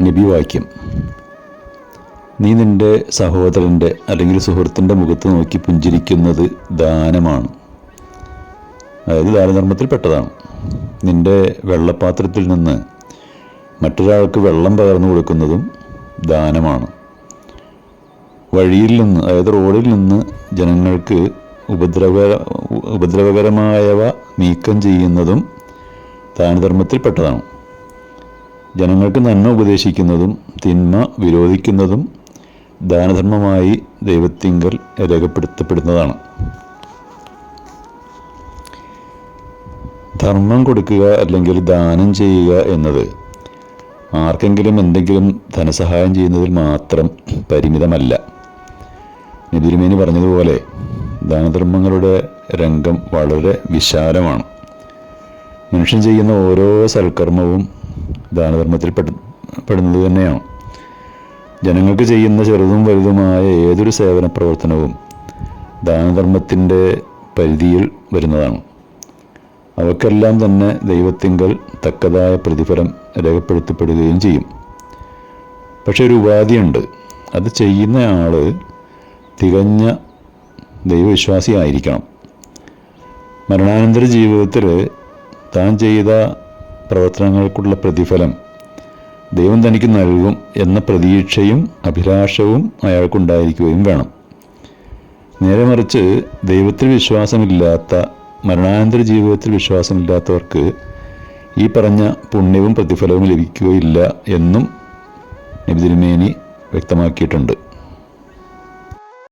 നബിവാക്യം: നീ നിൻ്റെ സഹോദരൻ്റെ അല്ലെങ്കിൽ സുഹൃത്തിൻ്റെ മുഖത്ത് നോക്കി പുഞ്ചിരിക്കുന്നത് ദാനമാണ്. അതായത് ദാനധർമ്മത്തിൽപ്പെട്ടതാണ്. നിൻ്റെ വെള്ളപാത്രത്തിൽ നിന്ന് മറ്റൊരാൾക്ക് വെള്ളം പകർന്നു കൊടുക്കുന്നതും ദാനമാണ്. വഴിയിൽ നിന്ന്, അതായത് റോഡിൽ നിന്ന് ജനങ്ങൾക്ക് ഉപദ്രവകരമായവ നീക്കം ചെയ്യുന്നതും ദാനധർമ്മത്തിൽപ്പെട്ടതാണ്. ജനങ്ങൾക്ക് നന്മ ഉപദേശിക്കുന്നതും തിന്മ വിരോധിക്കുന്നതും ദാനധർമ്മമായി ദൈവത്തിങ്കൽ രേഖപ്പെടുത്തപ്പെടുന്നതാണ്. ധർമ്മം കൊടുക്കുക അല്ലെങ്കിൽ ദാനം ചെയ്യുക എന്നത് ആർക്കെങ്കിലും എന്തെങ്കിലും ധനസഹായം ചെയ്യുന്നതിൽ മാത്രം പരിമിതമല്ല. നബി തിരുമേനി പറഞ്ഞതുപോലെ ദാനധർമ്മങ്ങളുടെ രംഗം വളരെ വിശാലമാണ്. മനുഷ്യൻ ചെയ്യുന്ന ഓരോ സൽക്കർമ്മവും ദാനധർമ്മത്തിൽ പെടുന്നത് തന്നെയാണ്. ജനങ്ങൾക്ക് ചെയ്യുന്ന ചെറുതും വലുതുമായ ഏതൊരു സേവന പ്രവർത്തനവും ദാനധർമ്മത്തിൻ്റെ പരിധിയിൽ വരുന്നതാണ്. അവക്കെല്ലാം തന്നെ ദൈവത്തിങ്കൽ തക്കതായ പ്രതിഫലം രേഖപ്പെടുത്തപ്പെടുകയും ചെയ്യും. പക്ഷെ ഒരു ഉപാധിയുണ്ട്. അത് ചെയ്യുന്ന ആൾ തികഞ്ഞ ദൈവവിശ്വാസിയായിരിക്കണം. മരണാനന്തര ജീവിതത്തിൽ താൻ ചെയ്ത പ്രവർത്തനങ്ങൾക്കുള്ള പ്രതിഫലം ദൈവം തനിക്ക് നൽകും എന്ന പ്രതീക്ഷയും അഭിലാഷവും അയാൾക്കുണ്ടായിരിക്കുകയും വേണം. നേരെ മറിച്ച് ദൈവത്തിൽ വിശ്വാസമില്ലാത്ത, മരണാനന്തര ജീവിതത്തിൽ വിശ്വാസമില്ലാത്തവർക്ക് ഈ പറഞ്ഞ പുണ്യവും പ്രതിഫലവും ലഭിക്കുകയില്ല എന്നും നബി തിരുമേനി വ്യക്തമാക്കിയിട്ടുണ്ട്.